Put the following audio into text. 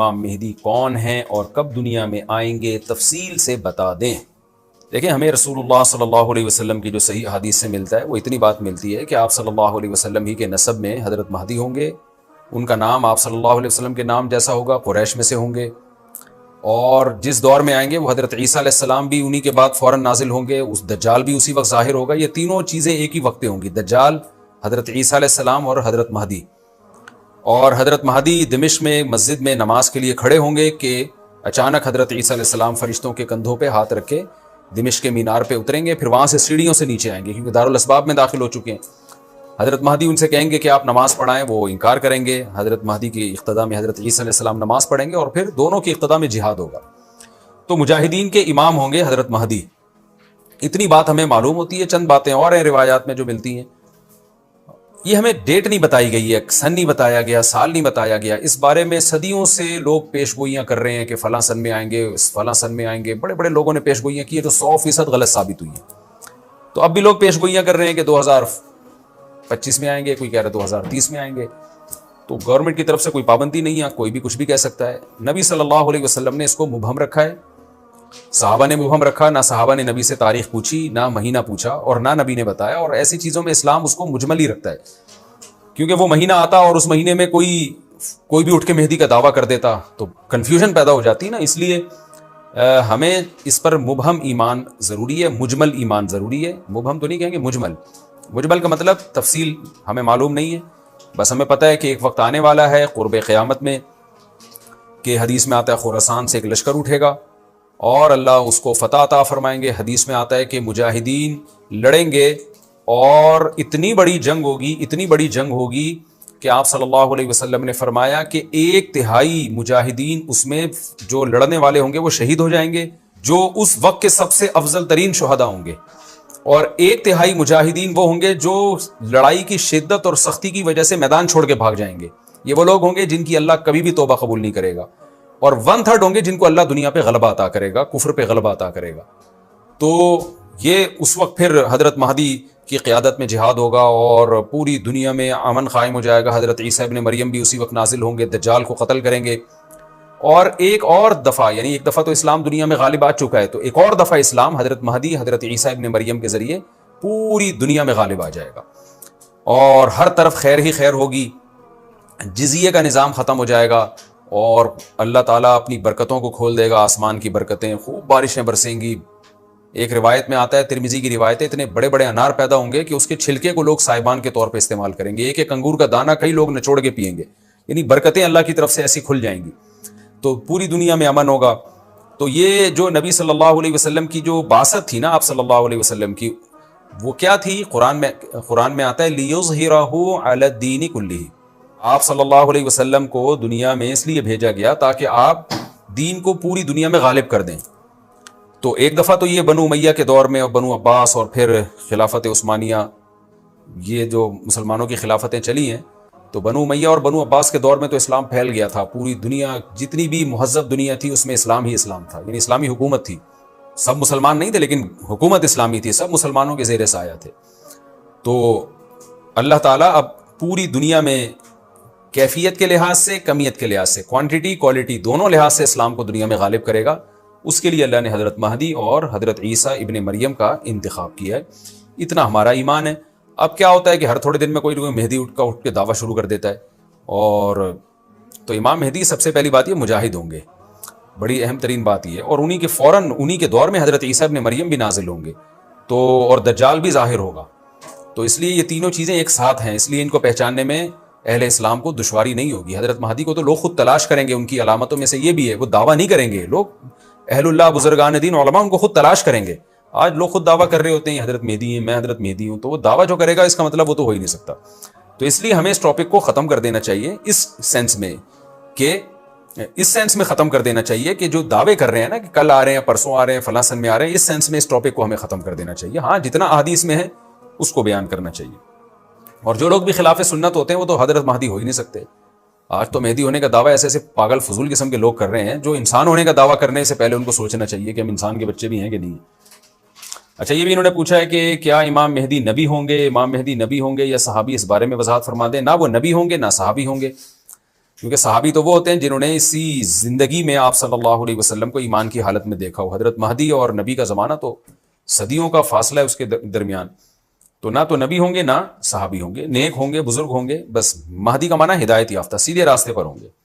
امام مہدی کون ہیں اور کب دنیا میں آئیں گے، تفصیل سے بتا دیں۔ دیکھیں، ہمیں رسول اللہ صلی اللہ علیہ وسلم کی جو صحیح حدیث سے ملتا ہے وہ اتنی بات ملتی ہے کہ آپ صلی اللہ علیہ وسلم ہی کے نسب میں حضرت مہدی ہوں گے، ان کا نام آپ صلی اللہ علیہ وسلم کے نام جیسا ہوگا، قریش میں سے ہوں گے، اور جس دور میں آئیں گے وہ حضرت عیسیٰ علیہ السلام بھی انہی کے بعد فوراً نازل ہوں گے، اس دجال بھی اسی وقت ظاہر ہوگا۔ یہ تینوں چیزیں ایک ہی وقت پہ ہوں گی، دجال، حضرت عیسیٰ علیہ السلام اور حضرت مہدی۔ اور حضرت مہدی دمشق میں مسجد میں نماز کے لیے کھڑے ہوں گے کہ اچانک حضرت عیسیٰ علیہ السلام فرشتوں کے کندھوں پہ ہاتھ رکھ کے دمشق کے مینار پہ اتریں گے، پھر وہاں سے سیڑھیوں سے نیچے آئیں گے کیونکہ دارالاسباب میں داخل ہو چکے ہیں۔ حضرت مہدی ان سے کہیں گے کہ آپ نماز پڑھائیں، وہ انکار کریں گے۔ حضرت مہدی کی اقتداء میں حضرت عیسیٰ علیہ السلام نماز پڑھیں گے اور پھر دونوں کی اقتداء میں جہاد ہوگا۔ تو مجاہدین کے امام ہوں گے حضرت مہدی، اتنی بات ہمیں معلوم ہوتی ہے۔ چند باتیں اور ہیں روایات میں جو ملتی ہیں، یہ ہمیں ڈیٹ نہیں بتائی گئی ہے، سن نہیں بتایا گیا، سال نہیں بتایا گیا۔ اس بارے میں صدیوں سے لوگ پیش گوئیاں کر رہے ہیں کہ فلاں سن میں آئیں گے، فلاں سن میں آئیں گے، بڑے بڑے لوگوں نے پیش گوئیاں کی ہیں جو 100% غلط ثابت ہوئی ہیں۔ تو اب بھی لوگ پیش گوئیاں کر رہے ہیں کہ 2025 میں آئیں گے، کوئی کہہ رہا ہے 2030 میں آئیں گے۔ تو گورنمنٹ کی طرف سے کوئی پابندی نہیں ہے، کوئی بھی کچھ بھی کہہ سکتا ہے۔ نبی صلی اللہ علیہ وسلم نے اس کو مبہم رکھا ہے، صحابہ نے مبہم رکھا، نہ صحابہ نے نبی سے تاریخ پوچھی، نہ مہینہ پوچھا، اور نہ نبی نے بتایا۔ اور ایسی چیزوں میں اسلام اس کو مجمل ہی رکھتا ہے، کیونکہ وہ مہینہ آتا اور اس مہینے میں کوئی بھی اٹھ کے مہدی کا دعویٰ کر دیتا تو کنفیوژن پیدا ہو جاتی نا۔ اس لیے ہمیں اس پر مبہم ایمان ضروری ہے، مجمل ایمان ضروری ہے۔ مبہم تو نہیں کہیں گے، مجمل۔ مجمل کا مطلب تفصیل ہمیں معلوم نہیں ہے، بس ہمیں پتہ ہے کہ ایک وقت آنے والا ہے قرب قیامت میں کہ حدیث میں آتا ہے خراسان سے ایک لشکر اٹھے گا اور اللہ اس کو فتح عطا فرمائیں گے۔ حدیث میں آتا ہے کہ مجاہدین لڑیں گے اور اتنی بڑی جنگ ہوگی کہ آپ صلی اللہ علیہ وسلم نے فرمایا کہ 1/3 مجاہدین اس میں جو لڑنے والے ہوں گے وہ شہید ہو جائیں گے، جو اس وقت کے سب سے افضل ترین شہداء ہوں گے، اور 1/3 مجاہدین وہ ہوں گے جو لڑائی کی شدت اور سختی کی وجہ سے میدان چھوڑ کے بھاگ جائیں گے۔ یہ وہ لوگ ہوں گے جن کی اللہ کبھی بھی توبہ قبول نہیں کرے گا، اور 1/3 ہوں گے جن کو اللہ دنیا پہ غلبہ عطا کرے گا، کفر پہ غلبہ عطا کرے گا۔ تو یہ اس وقت پھر حضرت مہدی کی قیادت میں جہاد ہوگا اور پوری دنیا میں امن قائم ہو جائے گا۔ حضرت عیسیٰ ابن مریم بھی اسی وقت نازل ہوں گے، دجال کو قتل کریں گے، اور ایک اور دفعہ، یعنی ایک دفعہ تو اسلام دنیا میں غالب آ چکا ہے، تو ایک اور دفعہ اسلام حضرت مہدی حضرت عیسیٰ ابن مریم کے ذریعے پوری دنیا میں غالب آ جائے گا، اور ہر طرف خیر ہی خیر ہوگی، جزیے کا نظام ختم ہو جائے گا، اور اللہ تعالیٰ اپنی برکتوں کو کھول دے گا، آسمان کی برکتیں، خوب بارشیں برسیں گی۔ ایک روایت میں آتا ہے، ترمذی کی روایت ہے، اتنے بڑے بڑے انار پیدا ہوں گے کہ اس کے چھلکے کو لوگ سائبان کے طور پہ استعمال کریں گے، ایک ایک انگور کا دانہ کئی لوگ نچوڑ کے پئیں گے، یعنی برکتیں اللہ کی طرف سے ایسی کھل جائیں گی، تو پوری دنیا میں امن ہوگا۔ تو یہ جو نبی صلی اللہ علیہ وسلم کی جو بعثت تھی نا، آپ صلی اللہ علیہ وسلم کی، وہ کیا تھی؟ قرآن میں آتا ہے لِيُظْهِرَهُ عَلَى الدِّينِ كُلِّهِ، آپ صلی اللہ علیہ وسلم کو دنیا میں اس لیے بھیجا گیا تاکہ آپ دین کو پوری دنیا میں غالب کر دیں۔ تو ایک دفعہ تو یہ بنو امیہ کے دور میں، اور بنو عباس، اور پھر خلافت عثمانیہ، یہ جو مسلمانوں کی خلافتیں چلی ہیں، تو بنو امیہ اور بنو عباس کے دور میں تو اسلام پھیل گیا تھا پوری دنیا، جتنی بھی مہذب دنیا تھی اس میں اسلام ہی اسلام تھا، یعنی اسلامی حکومت تھی، سب مسلمان نہیں تھے لیکن حکومت اسلامی تھی، سب مسلمانوں کے زیر سایہ تھے۔ تو اللہ تعالیٰ اب پوری دنیا میں کیفیت کے لحاظ سے، کمیت کے لحاظ سے، کوانٹٹی کوالٹی دونوں لحاظ سے اسلام کو دنیا میں غالب کرے گا۔ اس کے لیے اللہ نے حضرت مہدی اور حضرت عیسیٰ ابن مریم کا انتخاب کیا ہے۔ اتنا ہمارا ایمان ہے۔ اب کیا ہوتا ہے کہ ہر تھوڑے دن میں کوئی مہدی اٹھ کے دعویٰ شروع کر دیتا ہے، اور تو امام مہدی سب سے پہلی بات یہ مجاہد ہوں گے، بڑی اہم ترین بات یہ ہے، اور انہی کے دور میں حضرت عیسیٰ ابن مریم بھی نازل ہوں گے، تو اور دجال بھی ظاہر ہوگا۔ تو اس لیے یہ تینوں چیزیں ایک ساتھ ہیں، اس لیے ان کو پہچاننے میں اہل اسلام کو دشواری نہیں ہوگی۔ حضرت مہدی کو تو لوگ خود تلاش کریں گے، ان کی علامتوں میں سے یہ بھی ہے، وہ دعویٰ نہیں کریں گے، لوگ اہل اللہ، بزرگان دین، علماء ان کو خود تلاش کریں گے۔ آج لوگ خود دعویٰ کر رہے ہوتے ہیں حضرت مہدی ہیں، میں حضرت مہدی ہوں، تو وہ دعویٰ جو کرے گا اس کا مطلب وہ تو ہو ہی نہیں سکتا۔ تو اس لیے ہمیں اس ٹاپک کو ختم کر دینا چاہیے، اس سینس میں ختم کر دینا چاہیے کہ جو دعوے کر رہے ہیں نا کہ کل آ رہے ہیں، پرسوں آ رہے ہیں، فلاں سن میں آ رہے ہیں، اس سینس میں اس ٹاپک کو ہمیں ختم کر دینا چاہیے۔ ہاں، جتنا احادیث میں ہے اس کو بیان کرنا چاہیے، اور جو لوگ بھی خلاف سنت ہوتے ہیں وہ تو حضرت مہدی ہو ہی نہیں سکتے۔ آج تو مہدی ہونے کا دعویٰ ایسے پاگل فضول قسم کے لوگ کر رہے ہیں، جو انسان ہونے کا دعویٰ کرنے سے پہلے ان کو سوچنا چاہیے کہ ہم انسان کے بچے بھی ہیں کہ نہیں۔ اچھا، یہ بھی انہوں نے پوچھا ہے کہ کیا امام مہدی نبی ہوں گے؟ امام مہدی نبی ہوں گے یا صحابی؟ اس بارے میں وضاحت فرما دیں۔ نہ وہ نبی ہوں گے نہ صحابی ہوں گے۔ کیونکہ صحابی تو وہ ہوتے ہیں جنہوں نے اسی زندگی میں آپ صلی اللہ علیہ وسلم کو ایمان کی حالت میں دیکھا ہو. حضرت مہدی اور نبی کا زمانہ تو صدیوں کا فاصلہ ہے اس کے درمیان. تو نہ تو نبی ہوں گے نہ صحابی ہوں گے، نیک ہوں گے، بزرگ ہوں گے، بس مہدی کا معنی ہدایت یافتہ، سیدھے راستے پر ہوں گے.